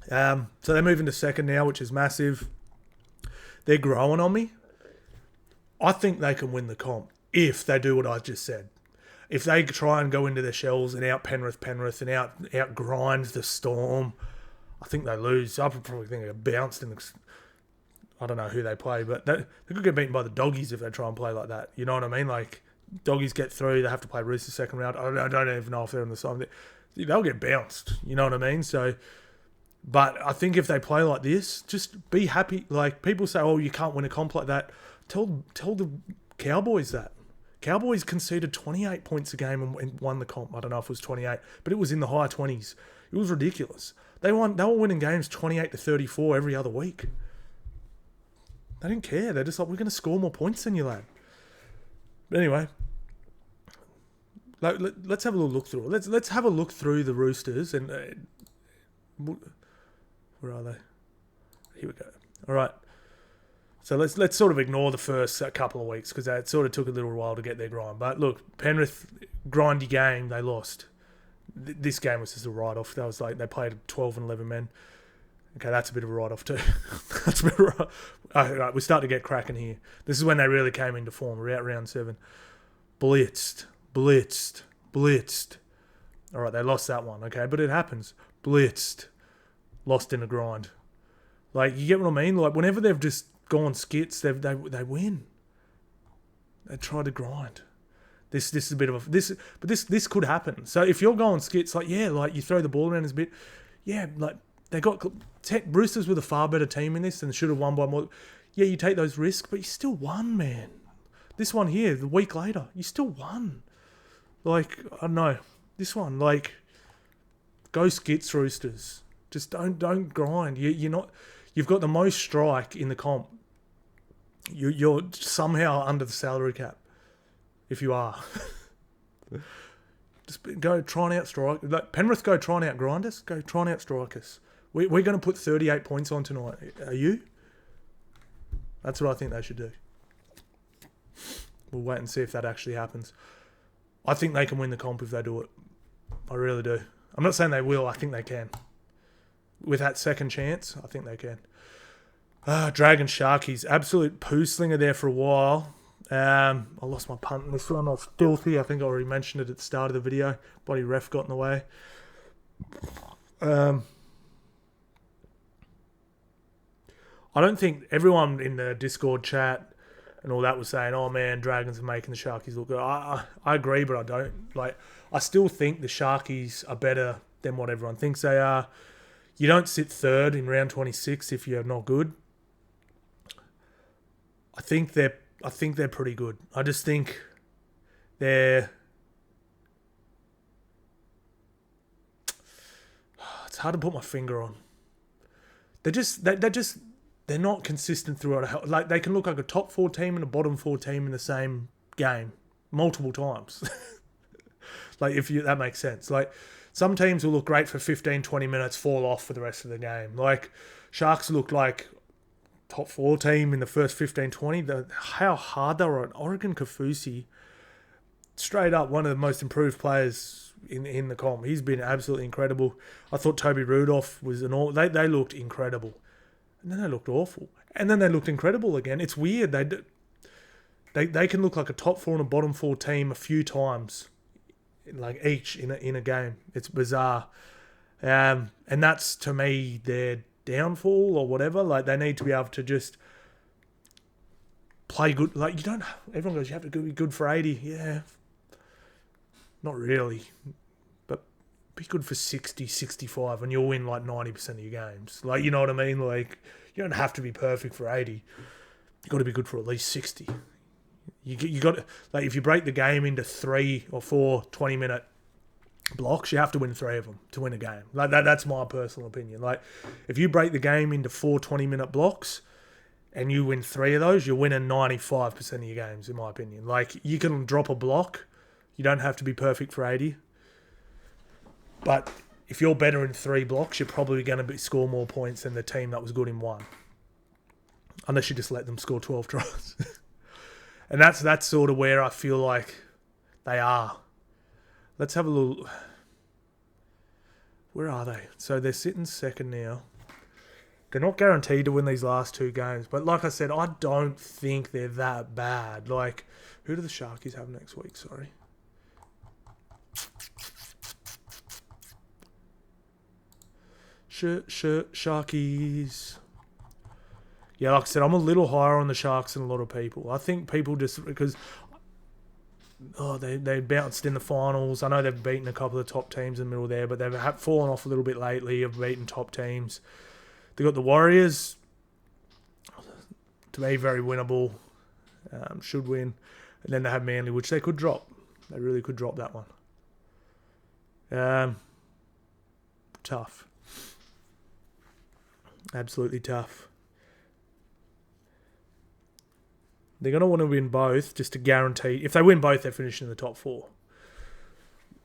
So they're moving to second now, which is massive. They're growing on me. I think they can win the comp if they do what I just said. If they try and go into their shells and out Penrith and out grind the Storm, I think they lose. I probably think they get bounced in the... I don't know who they play, but they could get beaten by the Doggies if they try and play like that. You know what I mean? Like, Doggies get through, they have to play Roosters second round. I don't even know if they're on the side. They'll get bounced. You know what I mean? So, but I think if they play like this, just be happy. Like, people say, oh, you can't win a comp like that. Tell the Cowboys that. Cowboys conceded 28 points a game and won the comp. I don't know if it was 28, but it was in the high 20s. It was ridiculous. They were winning games 28-34 every other week. They didn't care. They're just like, we're going to score more points than you, lad. But anyway, let's have a little look through it. Let's have a look through the Roosters. And where are they? Here we go. All right. So let's sort of ignore the first couple of weeks because it sort of took a little while to get their grind. But look, Penrith, grindy game, they lost. This game was just a write-off. That was like they played 12 and 11 men. Okay, that's a bit of a write-off too. That's a bit of a all right, we're starting to get cracking here. This is when they really came into form. We're out round 7. Blitzed. All right, they lost that one, okay? But it happens. Blitzed. Lost in a grind. Like, you get what I mean? Like, whenever they've just gone skits, they win. They try to grind. This is a bit of a... This could happen. So if you're going skits, like, yeah, like, you throw the ball around a bit, yeah, like... They got Roosters with a far better team in this and should have won by more. Yeah, you take those risks, but you still won, man. This one here, the week later, you still won. Like, I don't know. This one, like, go skits, Roosters. Just don't grind. You're not. You've got the most strike in the comp. You're somehow under the salary cap. If you are. Just go try and out strike. Like, Penrith go try and out grind us. Go try and out strike us. We're going to put 38 points on tonight. Are you? That's what I think they should do. We'll wait and see if that actually happens. I think they can win the comp if they do it. I really do. I'm not saying they will. I think they can. With that second chance, I think they can. Dragon Sharkies. Absolute poo slinger there for a while. I lost my punt in this one. I was filthy. I think I already mentioned it at the start of the video. Bloody ref got in the way. I don't think everyone in the Discord chat and all that was saying, oh man, Dragons are making the Sharkies look good. I agree, but I don't. Like, I still think the Sharkies are better than what everyone thinks they are. You don't sit third in round 26 if you're not good. I think they're pretty good. I just think they're... It's hard to put my finger on. They're not consistent throughout. Like, they can look like a top 4 team and a bottom 4 team in the same game multiple times. Like, that makes sense. Like, some teams will look great for 15, 20 minutes, fall off for the rest of the game. Like, Sharks look like top 4 team in the first 15, 20. How hard they were on Oregon Kaufusi. Straight up one of the most improved players in the comp. He's been absolutely incredible. I thought Toby Rudolph was they looked incredible. And then they looked awful. And then they looked incredible again. It's weird. They can look like a top 4 and a bottom 4 team a few times, like each in a game. It's bizarre. And that's, to me, their downfall or whatever. Like, they need to be able to just play good. Like, you don't... Everyone goes, you have to be good for 80. Yeah. Not really. But be good for 60, 65, and you'll win like 90% of your games. Like, you know what I mean? Like, you don't have to be perfect for 80. You've got to be good for at least 60. You got, like, if you break the game into 3 or 4 20-minute blocks, you have to win 3 of them to win a game. Like, that's my personal opinion. Like, if you break the game into 4 20-minute blocks and you win 3 of those, you're winning 95% of your games, in my opinion. Like, you can drop a block. You don't have to be perfect for 80. But if you're better in 3 blocks, you're probably going to score more points than the team that was good in 1. Unless you just let them score 12 tries. And that's sort of where I feel like they are. Let's have a little... Where are they? So they're sitting second now. They're not guaranteed to win these last 2 games. But like I said, I don't think they're that bad. Like, who do the Sharkies have next week? Sorry. Sharkies. Yeah, like I said, I'm a little higher on the Sharks than a lot of people. I think people just because they bounced in the finals. I know they've beaten a couple of top teams in the middle there, but they've fallen off a little bit lately. Have beaten top teams. They got the Warriors. To me, very winnable. Should win. And then they have Manly, which they could drop. They really could drop that one. Tough. Absolutely tough. They're going to want to win both just to guarantee. If they win both, they're finishing in the top 4.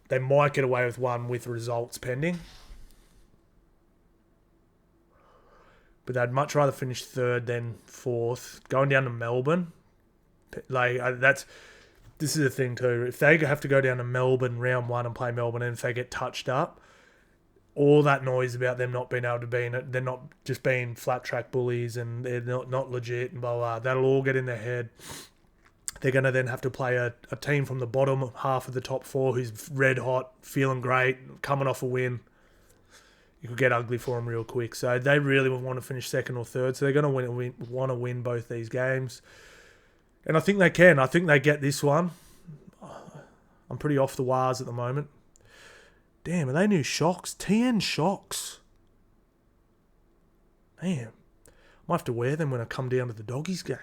They might get away with one with results pending. But they'd much rather finish 3rd than 4th. Going down to Melbourne. This is the thing too. If they have to go down to Melbourne round 1 and play Melbourne, and if they get touched up, all that noise about them not being able to be in it, they're not just being flat track bullies and they're not legit and blah, blah, that'll all get in their head. They're going to then have to play a team from the bottom half of the top 4 who's red hot, feeling great, coming off a win. You could get ugly for them real quick. So they really want to finish 2nd or 3rd. So they're going to want to win both these games. And I think they can. I think they get this one. I'm pretty off the wires at the moment. Damn, are they new Shocks? TN Shocks. Damn. I might have to wear them when I come down to the Doggies game.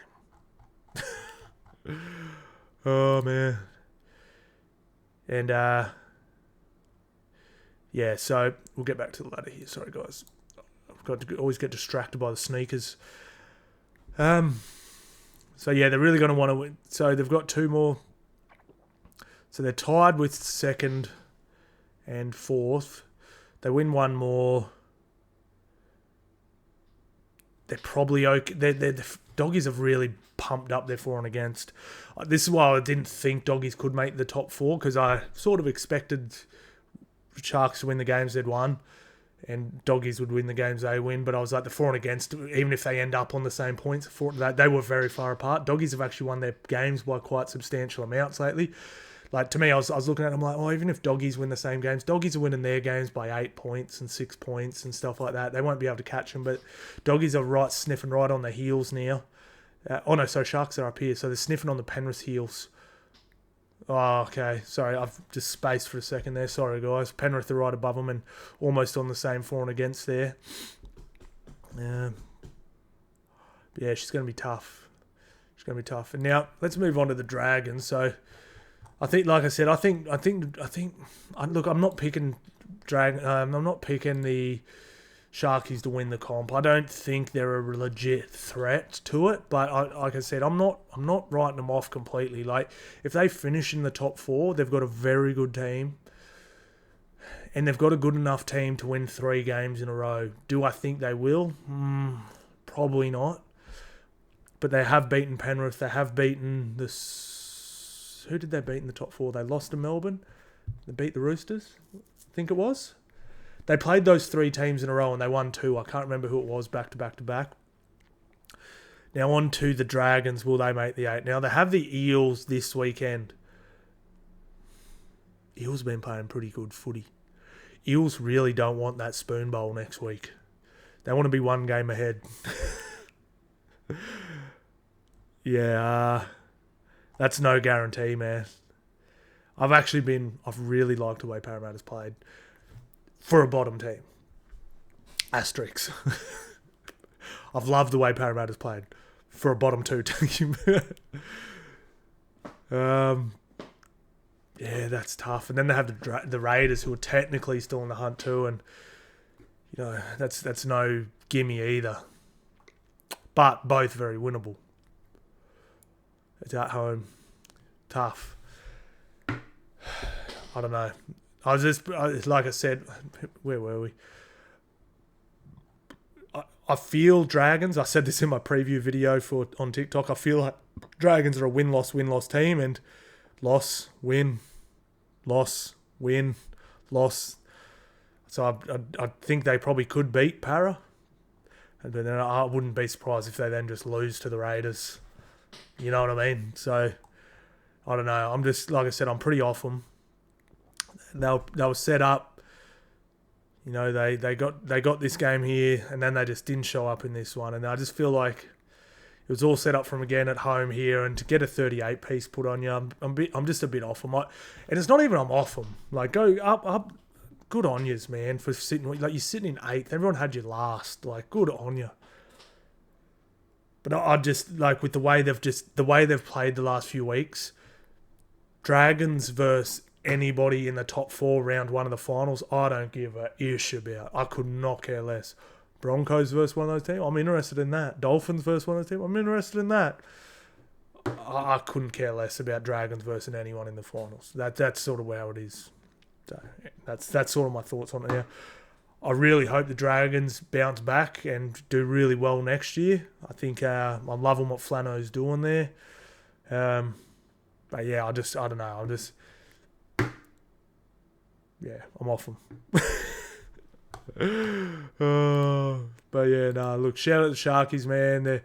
Oh, man. And, yeah, so we'll get back to the ladder here. Sorry, guys. I've got to always get distracted by the sneakers. So, yeah, they're really going to want to win. So they've got 2 more. So they're tied with 2nd and 4th. They win 1 more. They're probably okay. The Doggies have really pumped up their for and against. This is why I didn't think Doggies could make the top 4, because I sort of expected Sharks to win the games they'd won and Doggies would win the games they win. But I was like, the for and against, even if they end up on the same points, they were very far apart. Doggies have actually won their games by quite substantial amounts lately. Like, to me, I was looking at it, I'm like, even if Doggies win the same games, Doggies are winning their games by 8 points and 6 points and stuff like that. They won't be able to catch them, but Doggies are sniffing right on the heels now. Sharks are up here, so they're sniffing on the Penrith heels. Oh, okay. Sorry, I've just spaced for a second there. Sorry, guys. Penrith are right above them and almost on the same for and against there. Yeah, she's going to be tough. And now, let's move on to the Dragons. So, I think, like I said, look, I'm not picking I'm not picking the Sharkies to win the comp. I don't think they're a legit threat to it, but like I said, I'm not writing them off completely. Like, if they finish in the top 4, they've got a very good team, and they've got a good enough team to win 3 games in a row. Do I think they will? Probably not. But they have beaten Penrith. They have beaten who did they beat in the top 4? They lost to Melbourne. They beat the Roosters, I think it was. They played those 3 teams in a row and they won 2. I can't remember who it was back to back to back. Now on to the Dragons. Will they make the 8? Now they have the Eels this weekend. Eels been playing pretty good footy. Eels really don't want that spoon bowl next week. They want to be 1 game ahead. Yeah, that's no guarantee, man. I've really liked the way Parramatta's played for a bottom team. Asterisks. I've loved the way Parramatta's played for a bottom 2 team. Yeah, that's tough. And then they have the Raiders, who are technically still in the hunt too, and that's no gimme either. But both very winnable. It's at home. Tough. I don't know. Like I said, where were we? I feel Dragons. I said this in my preview video on TikTok. I feel like Dragons are a win-loss team, and loss, win, loss, win, loss. So I think they probably could beat Para. But then I wouldn't be surprised if they then just lose to the Raiders. You know what I mean? So, I don't know. I'm just, like I said, I'm pretty off them. They were set up. You know, they got this game here, and then they just didn't show up in this one. And I just feel like it was all set up from again at home here, and to get a 38 piece put on you, I'm just a bit off them. And it's not even I'm off them. Like, go up. Good on yous, man, for sitting. Like, you're sitting in 8th. Everyone had you last. Like, good on you. But I just like with the way they've played the last few weeks. Dragons versus anybody in the top 4 round 1 of the finals, I don't give a ish about. I could not care less. Broncos versus one of those teams, I'm interested in that. Dolphins versus one of those teams, I'm interested in that. I couldn't care less about Dragons versus anyone in the finals. That's sort of how it is. So that's sort of my thoughts on it now. I really hope the Dragons bounce back and do really well next year. I think I'm loving what Flano's doing there. But yeah, I don't know. I'm off them. But yeah, look, shout out the Sharkies, man.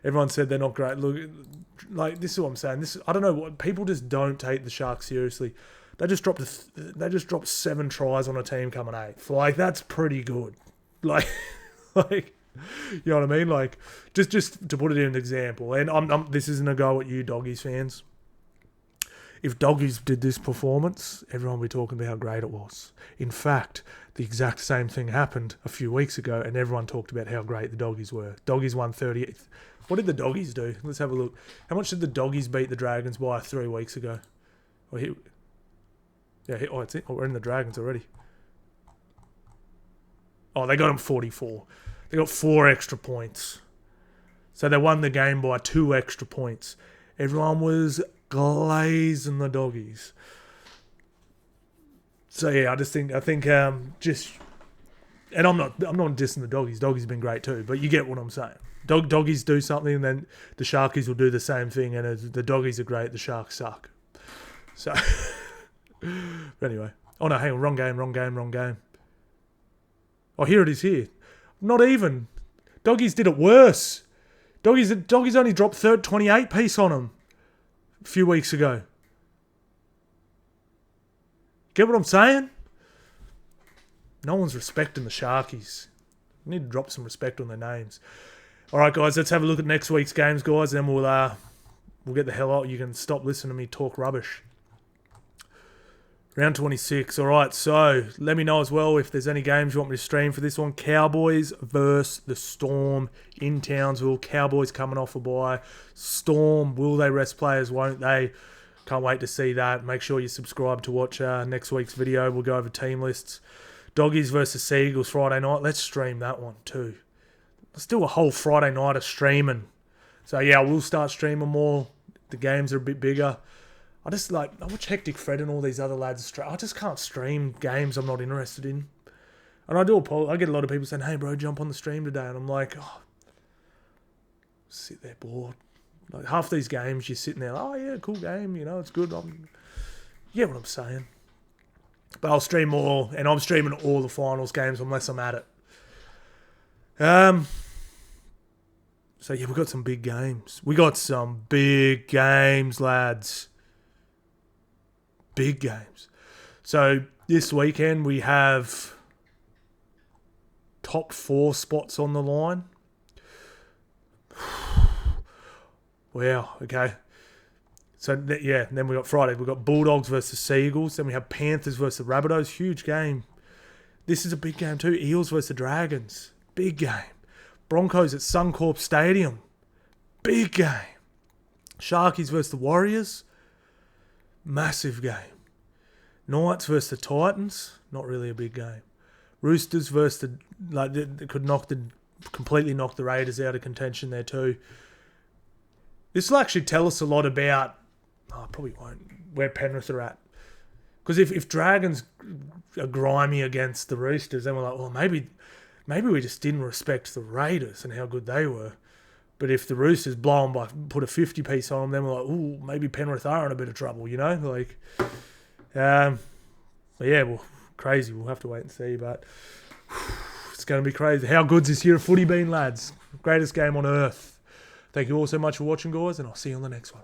Everyone said they're not great. Look, like, this is what I'm saying. I don't know what people just don't take the Sharks seriously. They just dropped 7 tries on a team coming 8th. Like, that's pretty good. Like, you know what I mean? Like, just to put it in an example, and this isn't a go at you Doggies fans. If Doggies did this performance, everyone would be talking about how great it was. In fact, the exact same thing happened a few weeks ago, and everyone talked about how great the Doggies were. Doggies won 38th. What did the Doggies do? Let's have a look. How much did the Doggies beat the Dragons by 3 weeks ago? It's it. Oh, we're in the Dragons already. Oh, they got them 44. They got 4 extra points. So they won the game by 2 extra points. Everyone was glazing the Doggies. So yeah, I think, and I'm not dissing the Doggies. Doggies have been great too, but you get what I'm saying. Doggies do something, and then the Sharkies will do the same thing, and the Doggies are great, the Sharks suck. So, but anyway. Oh no, hang on, wrong game. Oh, here it is here. Not even. Doggies did it worse. Doggies only dropped 28 piece on them a few weeks ago. Get what I'm saying? No one's respecting the Sharkies. We need to drop some respect on their names. All right, guys, let's have a look at next week's games, guys, and we'll get the hell out. You can stop listening to me talk rubbish. Round 26. All right, so let me know as well if there's any games you want me to stream for this one. Cowboys versus the Storm in Townsville. Cowboys coming off a bye. Storm, will they rest players, won't they? Can't wait to see that. Make sure you subscribe to watch next week's video. We'll go over team lists. Doggies versus Eagles Friday night. Let's stream that one too. Let's do a whole Friday night of streaming. So yeah, we'll start streaming more. The games are a bit bigger. I watch Hectic Fred and all these other lads. I just can't stream games I'm not interested in. And I get a lot of people saying, hey bro, jump on the stream today. And I'm like, sit there bored. Like, half these games you're sitting there, oh yeah, cool game, it's good. You get what I'm saying. But I'll stream more, and I'm streaming all the finals games unless I'm at it. So yeah, we've got some big games. We got some big games, lads. Big games. So this weekend we have top 4 spots on the line. Wow, okay. So then we got Friday. We've got Bulldogs versus Eagles. Then we have Panthers versus Rabbitohs. Huge game. This is a big game too. Eels versus Dragons. Big game. Broncos at Suncorp Stadium. Big game. Sharkies versus the Warriors. Massive game. Knights versus the Titans. Not really a big game. Roosters versus they could completely knock the Raiders out of contention there too. This will actually tell us a lot about, probably won't, where Penrith are at. Because if Dragons are grimy against the Roosters, then we're like, well, maybe we just didn't respect the Raiders and how good they were. But if the Roosters blow them put a 50 piece on them, then we're like, ooh, maybe Penrith are in a bit of trouble, crazy. We'll have to wait and see, but it's going to be crazy. How good's this year of footy been, lads? Greatest game on earth. Thank you all so much for watching, guys, and I'll see you on the next one.